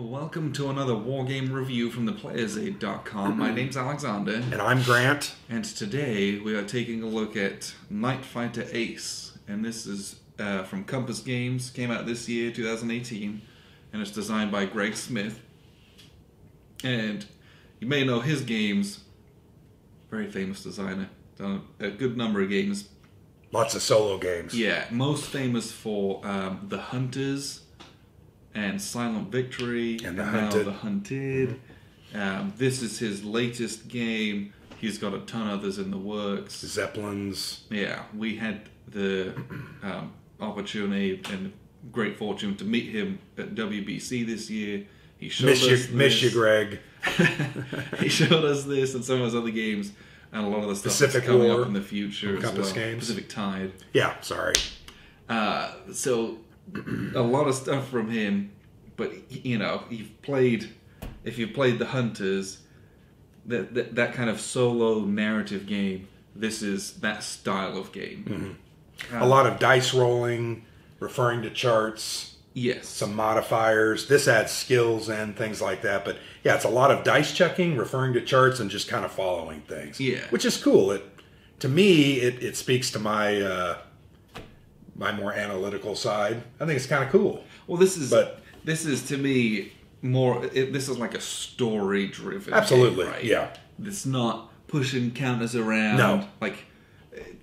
Welcome to another Wargame review from theplayersaid.com. My name's Alexander. And I'm Grant. And today we are taking a look at Night Fighter Ace. And this is from Compass Games, came out this year, 2018. And it's designed by Greg Smith. And you may know his games. Very famous designer. Done a good number of games. Lots of solo games. Yeah, most famous for The Hunters and Silent Victory, and now The Hunted. This is his latest game. He's got a ton of others in the works. Zeppelins. Yeah, we had the opportunity and great fortune to meet him at WBC this year. He showed us this. Miss you, Greg. He showed us this and some of his other games, and a lot of the stuff Pacific that's coming War, up in the future as Compass well. Games. Pacific Tide. Yeah, sorry. So a lot of stuff from him, but you know, if you've played The Hunters, that kind of solo narrative game, this is that style of game. Mm-hmm. A lot of dice rolling, referring to charts. Yes. Some modifiers. This adds skills and things like that. But yeah, it's a lot of dice checking, referring to charts, and just kind of following things. Yeah. Which is cool. To me, it speaks to my my more analytical side. I think it's kind of cool. Well, this is to me more. This is like a story-driven. Absolutely. Game, right? Yeah. It's not pushing counters around. No. Like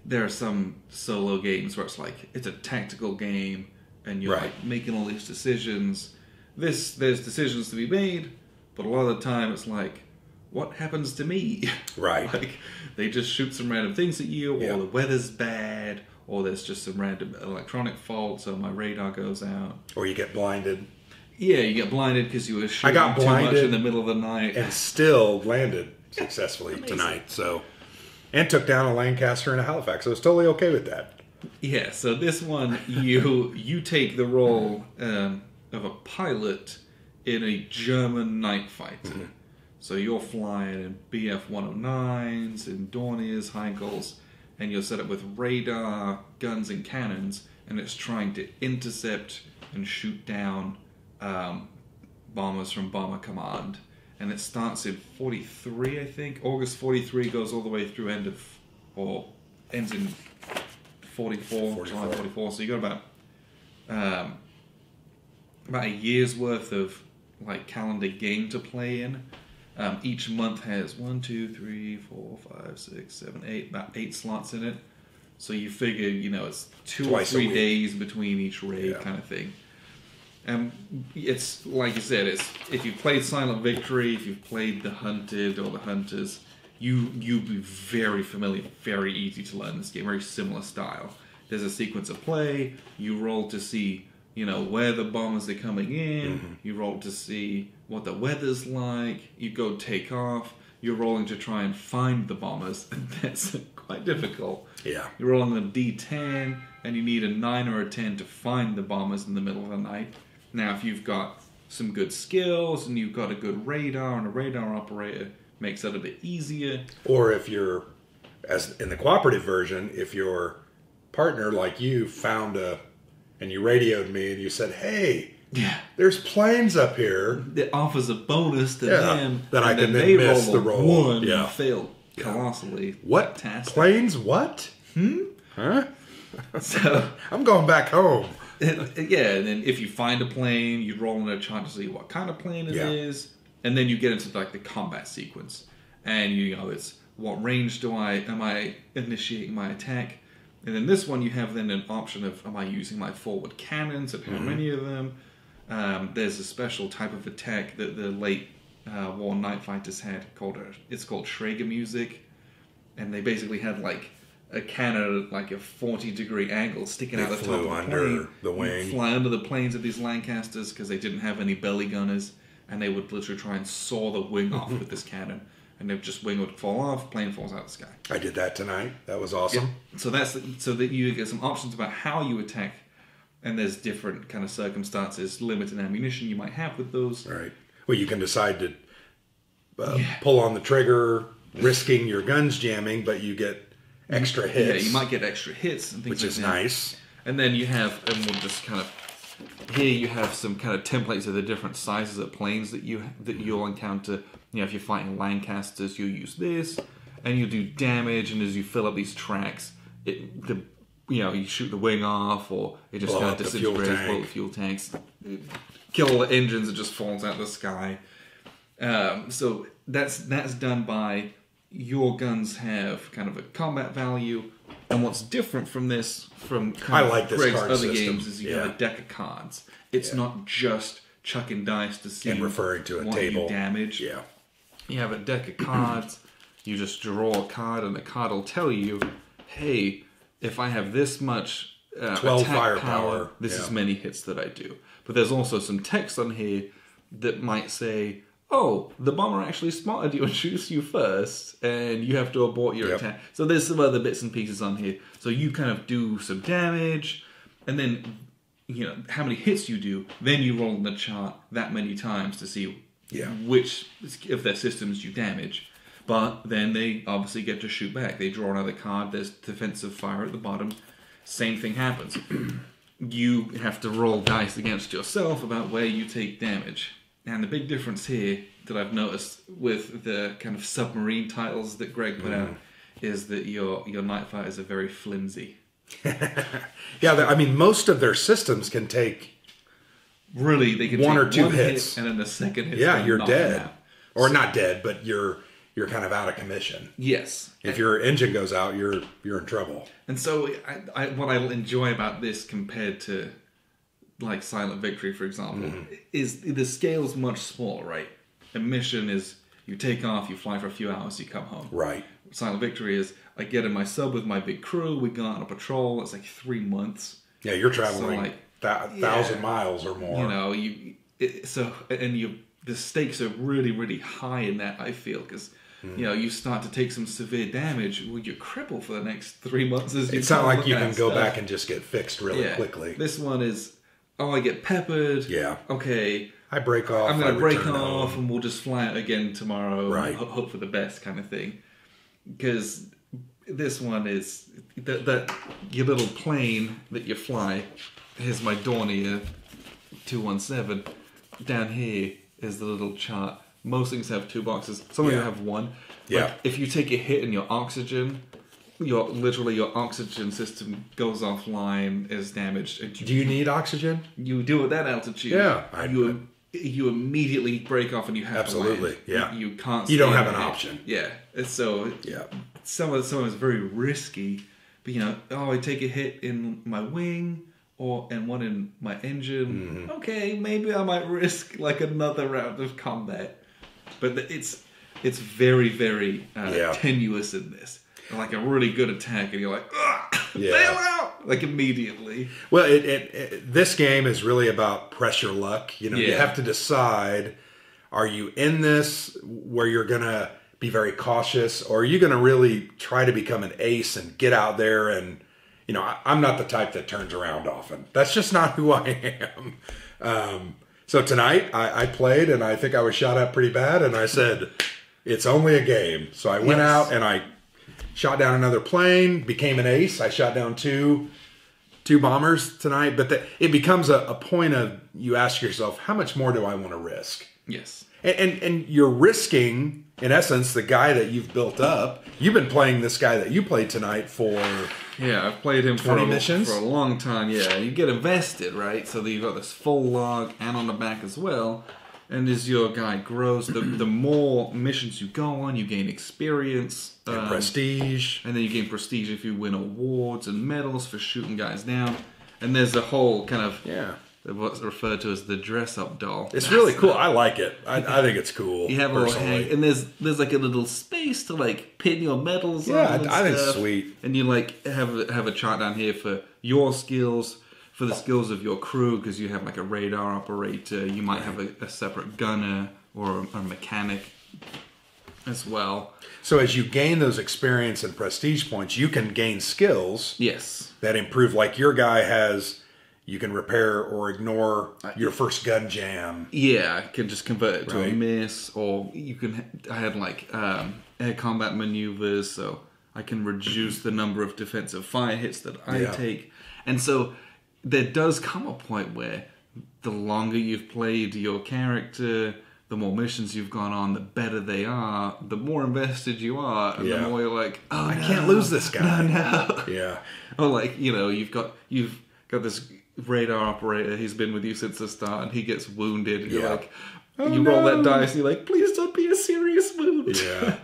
there are some solo games where it's like it's a tactical game and you're like making all these decisions. There's decisions to be made, but a lot of the time it's like, what happens to me? Right. Like they just shoot some random things at you, or the weather's bad, or there's just some random electronic fault, so my radar goes out. Or you get blinded. Yeah, you get blinded because you were shooting too much in the middle of the night. And still landed successfully tonight. So, and took down a Lancaster and a Halifax. So I was totally okay with that. Yeah, so this one, you take the role of a pilot in a German night fighter. Mm-hmm. So you're flying in BF-109s and Dorniers, Heinkels, and you're set up with radar, guns, and cannons, and it's trying to intercept and shoot down bombers from Bomber Command. And it starts in 43, I think. August 43 goes all the way through ends in 44, July 44. So you got about a year's worth of like calendar game to play in. Each month has 1, 2, 3, 4, 5, 6, 7, 8, about 8 slots in it. So you figure, it's 2 or 3 days between each raid kind of thing. It's like you said, if you've played Silent Victory, if you've played The Hunted or The Hunters, you'd be very familiar, very easy to learn this game, very similar style. There's a sequence of play, you roll to see, where the bombers are coming in, you roll to see what the weather's like, you go take off, you're rolling to try and find the bombers, and that's quite difficult. Yeah. You're rolling a D10, and you need a 9 or a 10 to find the bombers in the middle of the night. Now, if you've got some good skills, and you've got a good radar, and a radar operator, makes that a bit easier. Or if you're, as in the cooperative version, if your partner, like you, found and you radioed me, and you said, hey, there's planes up here. It offers a bonus to them. That I can then miss the roll. One and fail colossally. What? Fantastic. Planes? What? Huh? So I'm going back home. And then if you find a plane, you roll in a chart to see what kind of plane it is, and then you get into like the combat sequence, and it's what range am I initiating my attack, and then this one you have then an option of am I using my forward cannons and how many of them. There's a special type of attack that the late war night fighters had called Schrager music, and they basically had like a cannon at like a 40-degree angle sticking out the top of the plane. The wing. You'd fly under the planes of these Lancasters because they didn't have any belly gunners, and they would literally try and saw the wing off with this cannon, and just wing would fall off, plane falls out of the sky. I did that tonight. That was awesome. Yeah. So that you get some options about how you attack, and there's different kind of circumstances, limited ammunition you might have with those. Right. Well, you can decide to pull on the trigger, risking your guns jamming, but you get extra hits. Yeah, you might get extra hits and things like that. Which is nice. And then you have, and we'll just kind of here you have some kind of templates of the different sizes of planes that you'll encounter. If you're fighting Lancasters, you'll use this, and you'll do damage. And as you fill up these tracks, you shoot the wing off, or it just kind of disintegrates, blow the fuel tanks, kill all the engines, it just falls out of the sky. So that's done by your guns have kind of a combat value. And what's different from this, from kind of Greg's other system. Games, is you have a deck of cards. It's not just chucking dice to see and referring to a what table. You damage. Yeah. You have a deck of cards. You just draw a card, and the card will tell you, hey, if I have this much 12 attack firepower, this is many hits that I do. But there's also some text on here that might say, oh, the bomber actually spotted you and shoots you first, and you have to abort your attack. So there's some other bits and pieces on here. So you kind of do some damage, and then, how many hits you do, then you roll in the chart that many times to see which of their systems you damage. But then they obviously get to shoot back. They draw another card, there's defensive fire at the bottom. Same thing happens. You have to roll dice against yourself about where you take damage. And the big difference here that I've noticed with the kind of submarine titles that Greg put out is that your night fighters are very flimsy. Most of their systems can take really they can one take or two one hits, hit, and then the second hit. You're dead, or not dead, but you're kind of out of commission. Yes, if your engine goes out, you're in trouble. And so, what I enjoy about this compared to like Silent Victory, for example, is the scale is much smaller, right? A mission is you take off, you fly for a few hours, you come home. Right. Silent Victory is I get in my sub with my big crew, we go on a patrol, it's like 3 months. Yeah, you're traveling 1,000 miles or more. The stakes are really, really high in that, I feel, because you start to take some severe damage, well, you're crippled for the next 3 months. It's not like you can go back and just get fixed really quickly. This one is, I get peppered. Yeah. Okay. I break off. I'm going to break off, and we'll just fly out again tomorrow. Right. And hope for the best, kind of thing. Because this one is that your little plane that you fly. Here's my Dornier 217. Down here is the little chart. Most things have 2 boxes. Some of them have 1. Yeah. If you take a hit in your oxygen, your oxygen system goes offline, is damaged. And do you need oxygen? You do at that altitude. Yeah. You immediately break off and you have to land. Yeah. You can't. You don't have an option. Yeah. So some of it's very risky. But I take a hit in my wing and one in my engine. Mm-hmm. Okay, maybe I might risk like another round of combat. But it's very, very tenuous in this. Like a really good attack, and you're like, bail out, like immediately. Well, this game is really about pressure luck. You have to decide: are you in this where you're gonna be very cautious, or are you gonna really try to become an ace and get out there? And I'm not the type that turns around often. That's just not who I am. So tonight I played, and I think I was shot at pretty bad, and I said, it's only a game. So I went out and I shot down another plane, became an ace. I shot down two bombers tonight. But it becomes a point of, you ask yourself, how much more do I want to risk? Yes. And you're risking, in essence, the guy that you've built up. You've been playing this guy that you played tonight for... Yeah, I've played him for missions? For a long time, yeah. You get invested, right? So you've got this full log and on the back as well. And as your guy grows, the more missions you go on, you gain experience. And prestige. And then you gain prestige if you win awards and medals for shooting guys down. And there's a whole kind of... what's referred to as the dress-up doll. It's really cool. I like it. I think it's cool. You have a little hang, and there's like a little space to like pin your medals on. Yeah, I think it's sweet. And you like have a chart down here for your skills, for the skills of your crew, because you have like a radar operator. You might have a separate gunner or a mechanic as well. So as you gain those experience and prestige points, you can gain skills. Yes. That improve. Like your guy has... You can repair or ignore your first gun jam. Yeah, I can just convert it to a miss, or you can. I had like air combat maneuvers, so I can reduce the number of defensive fire hits that I take. And so there does come a point where the longer you've played your character, the more missions you've gone on, the better they are, the more invested you are, and the more you're like, oh, I can't lose this guy. No. Yeah. Or like, you've got this radar operator, he's been with you since the start, and he gets wounded, and you're like, you roll that dice, and you're like, please don't be a serious wound. Yeah.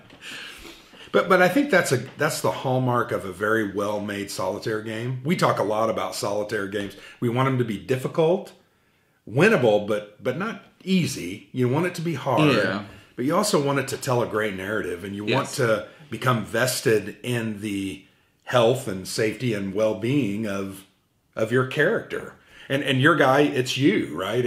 But I think that's the hallmark of a very well-made solitaire game. We talk a lot about solitaire games. We want them to be difficult, winnable, but not easy. You want it to be hard, but you also want it to tell a great narrative, and you want to become vested in the health and safety and well-being of your character. And your guy, it's you, right?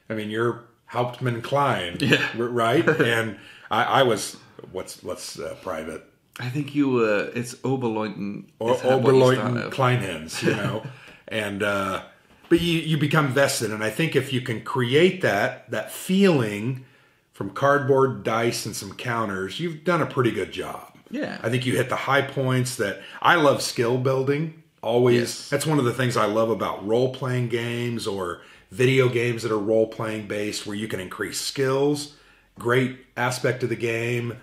You're Hauptmann Klein, right? And I was, what's private? I think you were, it's Oberleutnant. Oberleutnant Kleinhans, and, but you become vested. And I think if you can create that feeling from cardboard, dice, and some counters, you've done a pretty good job. Yeah. I think you hit the high points that I love skill building. Always. That's one of the things I love about role-playing games or video games that are role-playing based, where you can increase skills. Great aspect of the game.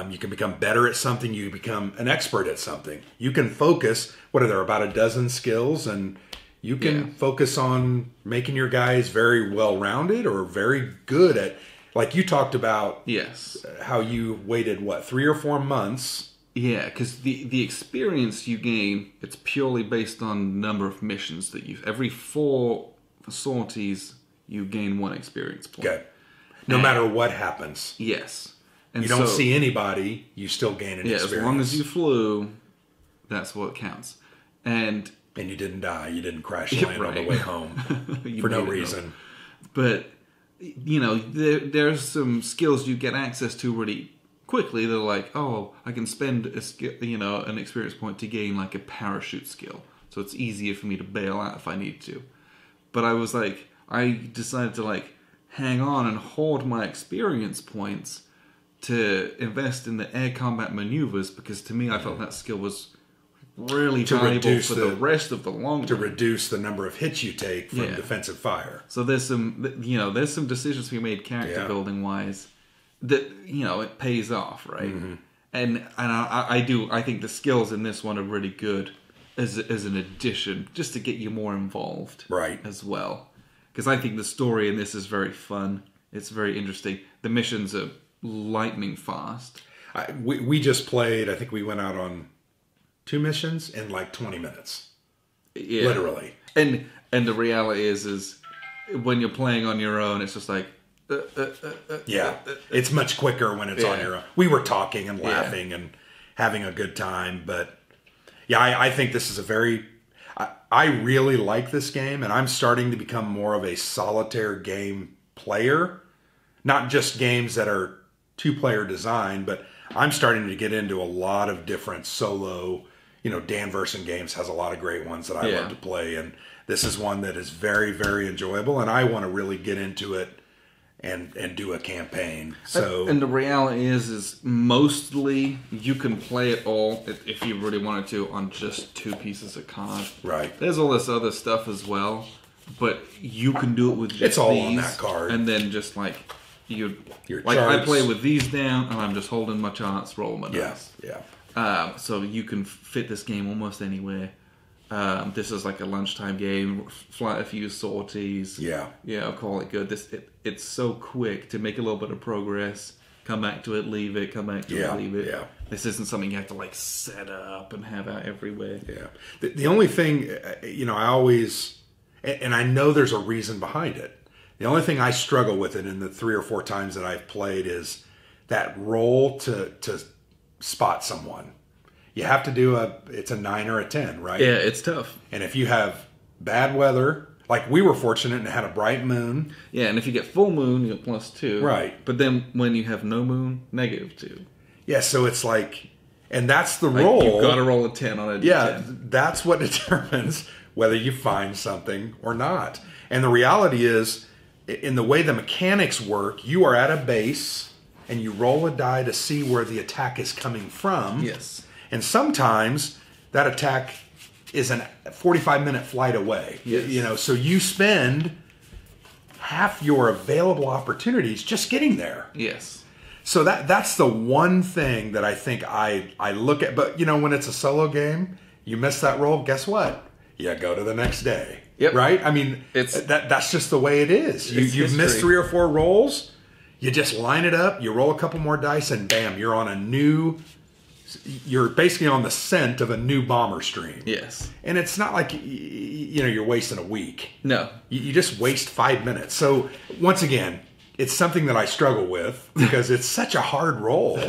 You can become better at something. You become an expert at something. You can focus. What are there, about a dozen skills? And you can focus on making your guys very well-rounded or very good at, like you talked about, how you waited, 3 or 4 months. Yeah, because the experience you gain, it's purely based on number of missions that every 4 sorties, you gain 1 experience point. Okay. No matter what happens. Yes. And you don't see anybody, you still gain an experience. As long as you flew, that's what counts. And you didn't die. You didn't crash land on the way home for no reason. But, there's some skills you get access to really quickly. They're like, oh, I can spend a skill, an experience point to gain like a parachute skill. So it's easier for me to bail out if I need to. But I decided to hang on and hoard my experience points to invest in the air combat maneuvers, because to me I felt that skill was really valuable for the rest of the long run. To reduce the number of hits you take from defensive fire. So there's some decisions we made character building wise that, it pays off, right? Mm-hmm. And I think the skills in this one are really good as an addition, just to get you more involved, right? As well, because I think the story in this is very fun. It's very interesting. The missions are lightning fast. We just played. I think we went out on 2 missions in 20 minutes, literally. And the reality is when you're playing on your own, it's just like. It's much quicker when it's on your own. We were talking and laughing and having a good time, but I think this is I really like this game, and I'm starting to become more of a solitaire game player. Not just games that are 2-player design, but I'm starting to get into a lot of different solo. Dan Verson Games has a lot of great ones that I love to play, and this is one that is very, very enjoyable, and I want to really get into it and do a campaign. So, and the reality is mostly you can play it all if you really wanted to on just 2 pieces of card. Right. There's all this other stuff as well, but you can do it with just it's all these, on that card, and then just your charts. I play with these down, and I'm just holding my charts, rolling my dice. So you can fit this game almost anywhere. This is like a lunchtime game. Flight a few sorties. I'll call it good. It's so quick to make a little bit of progress. Come back to it, leave it. Come back to it, leave it. This isn't something you have to set up and have out everywhere. The only thing, I always, and I know there's a reason behind it. The only thing I struggle with it in the 3 or 4 times that I've played is that roll to spot someone. You have to do it's a 9 or a 10, right? Yeah, it's tough. And if you have bad weather, like we were fortunate and had a bright moon. Yeah, and if you get full moon, you get +2. Right. But then when you have no moon, -2. Yeah, so it's and that's the roll. You've got to roll a 10 on a D10. Yeah, that's what determines whether you find something or not. And the reality is, in the way the mechanics work, you are at a base and you roll a die to see where the attack is coming from. Yes. And sometimes that attack is a 45-minute flight away. Yes. You know, so you spend half your available opportunities just getting there. Yes. So that's the one thing that I think I look at. But, you know, when it's a solo game, you miss that roll, guess what? You go to the next day. Yep. Right? I mean, that's just the way it is. You've missed 3 or 4 rolls, you just line it up, you roll a couple more dice, and bam, you're basically on the scent of a new bomber stream. Yes. And it's not like, you know, you're wasting a week. No. You just waste 5 minutes. So, once again, it's something that I struggle with because it's such a hard roll.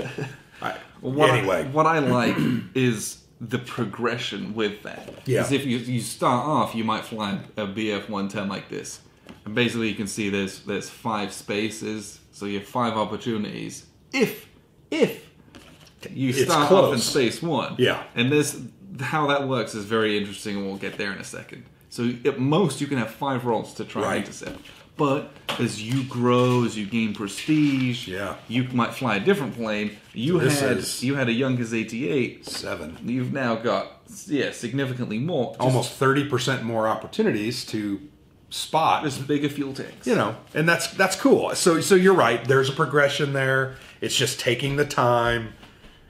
What I like is the progression with that. Yeah. Because if you start off, you might fly a BF 110 like this. And basically you can see there's 5 spaces, so you have 5 opportunities. If you start off in space 1. Yeah. And how that works is very interesting, and we'll get there in a second. So at most you can have 5 rolls to try and intercept. But as you grow, as you gain prestige, you might fly a different plane. You had a Yonkers 88. 7. You've now got significantly more. Almost 30% more opportunities to spot. There's bigger fuel tanks. You know, and that's cool. So you're right. There's a progression there. It's just taking the time.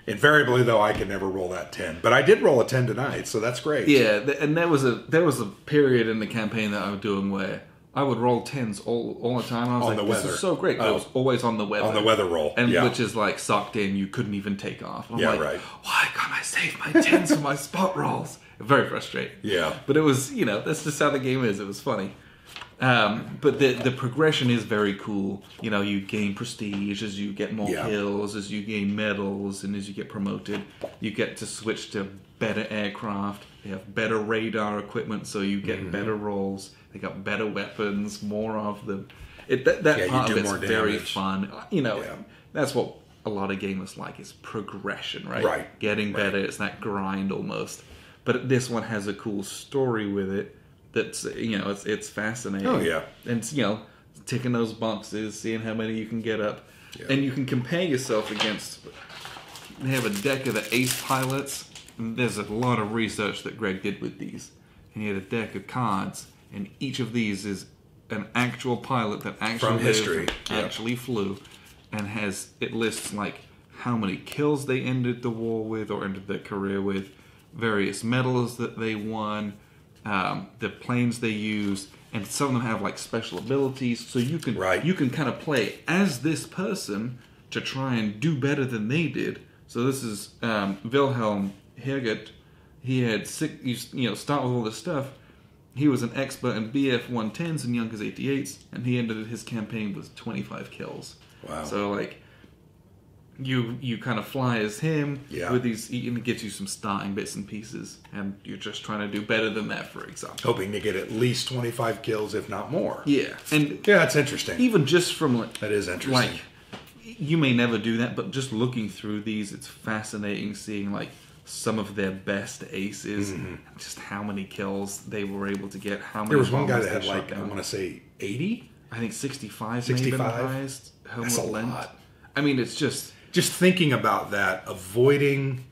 Invariably, though, I can never roll that 10. But I did roll a 10 tonight, so that's great. Yeah, and there was a period in the campaign that I was doing where I would roll 10s all the time. I was this is so great. I was always on the weather. On the weather roll. And which is like sucked in. You couldn't even take off. I'm right. Why can't I save my 10s for my spot rolls? Very frustrating. Yeah. But it was, you know, that's just how the game is. It was funny. But the progression is very cool. You know, you gain prestige as you get more kills, as you gain medals, and as you get promoted. You get to switch to better aircraft. They have better radar equipment, so you get better rolls. They got better weapons, more of them. That part of it's very fun. You know, that's what a lot of gamers like is progression, right? Right. Getting better. It's that grind almost. But this one has a cool story with it. That's, you know, it's fascinating. Oh, yeah. And, you know, ticking those boxes, seeing how many you can get up. Yeah. And you can compare yourself against... They have a deck of the ace pilots. And there's a lot of research that Greg did with these. And he had a deck of cards. And each of these is an actual pilot that actually from history actually flew. And it lists, like, how many kills they ended the war with or ended their career with. Various medals that they won. The planes they use, and some of them have like special abilities, so you can kind of play as this person to try and do better than they did. So this is Wilhelm Herget. He had start with all this stuff. He was an expert in BF 110s and Yonkers 88s, and he ended his campaign with 25 kills. Wow! So like. You kind of fly as him with these, and it gives you some starting bits and pieces, and you're just trying to do better than that, for example. Hoping to get at least 25 kills, if not more. Yeah, and that's interesting. Even just from like that is interesting. Like you may never do that, but just looking through these, it's fascinating seeing like some of their best aces, just how many kills they were able to get. How many? There was one guy that had like I want to say 80. I think 65. 65. Maybe the highest. That's a lot. I mean, it's just thinking about that, avoiding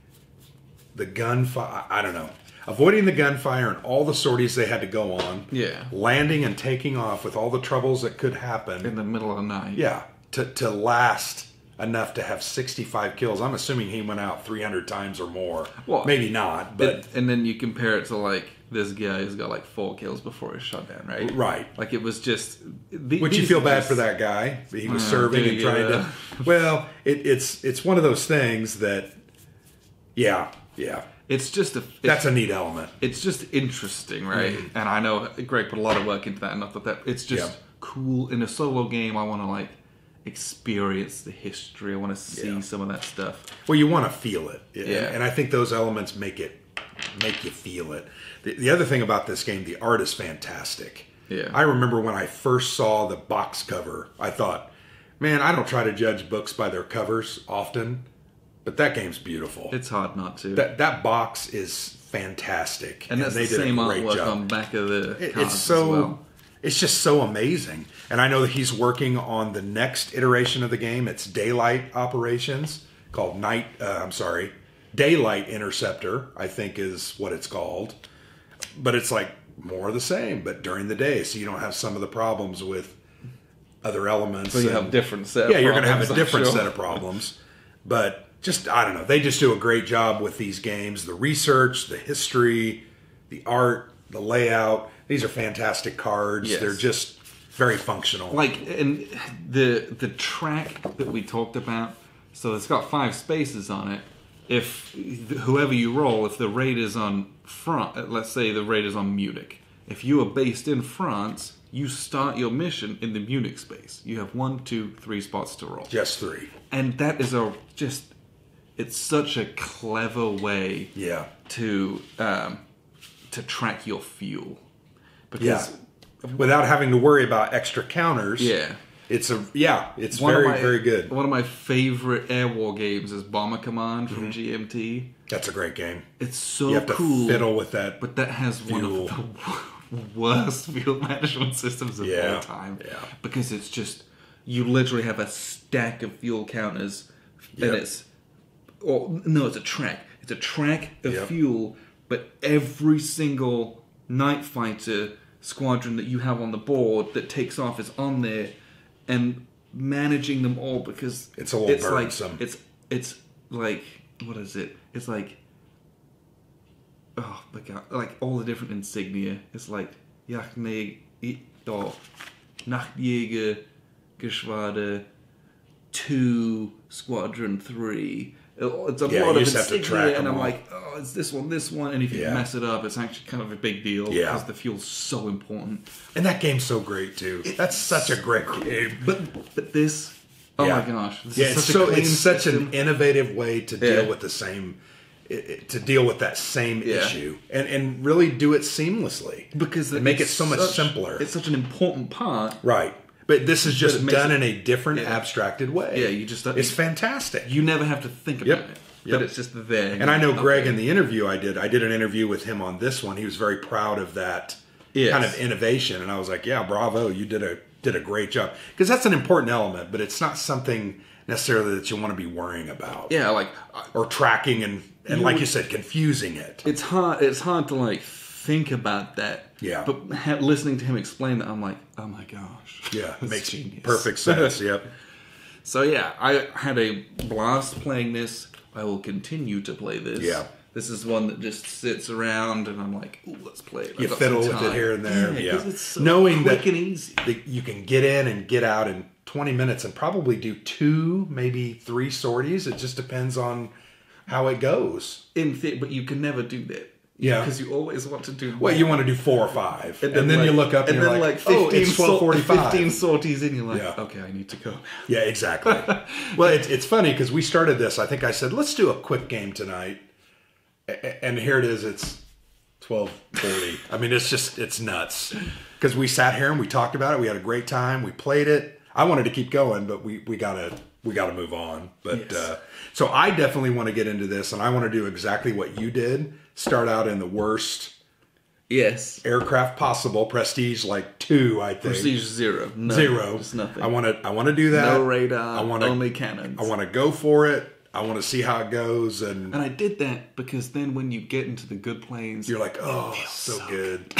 the gunfire, I don't know. Avoiding the gunfire and all the sorties they had to go on. Yeah. Landing and taking off with all the troubles that could happen. In the middle of the night. Yeah. To last enough to have 65 kills. I'm assuming he went out 300 times or more. Well, maybe not, but... And then you compare it to, like, this guy who's got, like, 4 kills before his shutdown, right? Right. Like, it was just... Would you feel bad for that guy? He was serving and trying to... Well, it's one of those things that... Yeah. It's just that's a neat element. It's just interesting, right? Mm-hmm. And I know Greg put a lot of work into that, and I thought that it's just cool. In a solo game, I want to, like, experience the history. I want to see some of that stuff. Well, you want to feel it. And I think those elements make you feel it. The other thing about this game, the art is fantastic. Yeah. I remember when I first saw the box cover, I thought, man, I don't try to judge books by their covers often, but that game's beautiful. It's hard not to. That box is fantastic. And that's they the same artwork on the back of the cards as well. It's just so amazing. And I know that he's working on the next iteration of the game. It's Daylight Operations, called Daylight Interceptor, I think is what it's called. but it's like more of the same, but during the day, so you don't have some of the problems with other elements. So you have different set of problems. Yeah, you're going to have a different set of problems. But just, I don't know, they just do a great job with these games. The research, the history, the art, the layout. These are fantastic cards. Yes. They're just very functional. Like, and the track that we talked about, so it's got 5 spaces on it. If whoever you roll, if the raid is on front, let's say the raid is on Munich. If you are based in France, you start your mission in the Munich space. You have 1, 2, 3 spots to roll. Just 3. And that is it's such a clever way to track your fuel. Because without having to worry about extra counters. Yeah. It's very good. One of my favorite air war games is Bomber Command from GMT. That's a great game. It's so cool. You have to fiddle with that. But that has one of the worst field management systems of all time. Yeah. Because it's just, you literally have a stack of fuel counters, and it's a track. It's a track of fuel, but every single night fighter squadron that you have on the board that takes off is on there, and managing them all, because it's a little burdensome. It's like, what is it? It's like, oh my god, like all the different insignia. It's like Nachtjäger Geschwader 2 Squadron 3. It's a lot of insignia, and I'm like, oh, it's this one, and if you mess it up, it's actually kind of a big deal because the fuel's so important. And that game's so great too. That's such a great game. But this, oh my gosh, it's such an innovative way to deal with that same issue, and really do it seamlessly, because make it so much simpler. It's such an important part, right? But this is just done in a different, abstracted way. Yeah, it's fantastic. You never have to think about it. But it's just there. And I know Greg, in the interview I did an interview with him on this one. He was very proud of that kind of innovation, and I was like, yeah, bravo, you did a great job, because that's an important element, but it's not something necessarily that you want to be worrying about. Yeah, like or tracking and like you said, confusing it. It's hard to like think about that. Yeah. But listening to him explain that, I'm like, oh my gosh. Yeah, it makes perfect sense. Yep. So yeah, I had a blast playing this. I will continue to play this. Yeah. This is one that just sits around, and I'm like, ooh, let's play it. You fiddle with it here and there. Yeah. It's so knowing quick and easy. That you can get in and get out in 20 minutes and probably do 2, maybe 3 sorties. It just depends on how it goes. But you can never do that. Yeah. Because you always want to do more. Well, you want to do 4 or 5. And then you look up and you're like, 15, it's 12:45. 15 sorties in, you're like, okay, I need to go. Yeah, exactly. Well, it's funny because we started this, I think I said, let's do a quick game tonight. And here it is, it's 12:40. I mean, it's nuts. Because we sat here and we talked about it. We had a great time. We played it. I wanted to keep going, but we gotta move on. But so I definitely want to get into this, and I want to do exactly what you did. Start out in the worst aircraft possible. Prestige 2, I think. Prestige 0. No, 0. Just nothing. I want to do that. No radar. Only cannons. I want to go for it. I want to see how it goes, and I did that because then when you get into the good planes, you're like, oh, so good.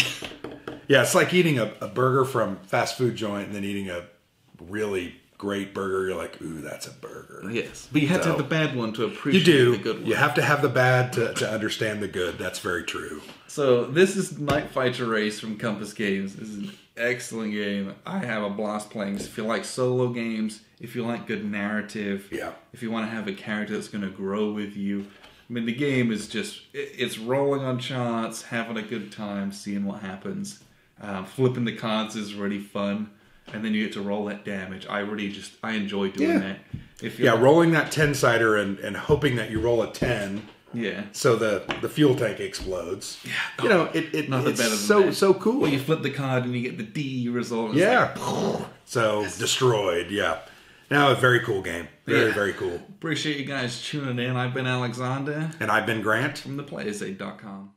Yeah, it's like eating a burger from fast food joint and then eating a really great burger. You're like, ooh, that's a burger. Yes, but you have to have the bad one to appreciate the good one. You have to have the bad to understand the good. That's very true. So this is Night Fighter Race from Compass Games. This is an excellent game. I have a blast playing this. If you like solo games, if you like good narrative, if you want to have a character that's going to grow with you, I mean, the game is just, it's rolling on charts, having a good time, seeing what happens. Flipping the cards is really fun. And then you get to roll that damage. I enjoy doing that. Rolling that 10-sider and hoping that you roll a 10. Yeah. So the fuel tank explodes. Yeah. It's so cool. Well, you flip the card and you get the D result. So destroyed. Yeah. Now a very cool game. Very cool. Appreciate you guys tuning in. I've been Alexander. And I've been Grant. From theplayersaid.com.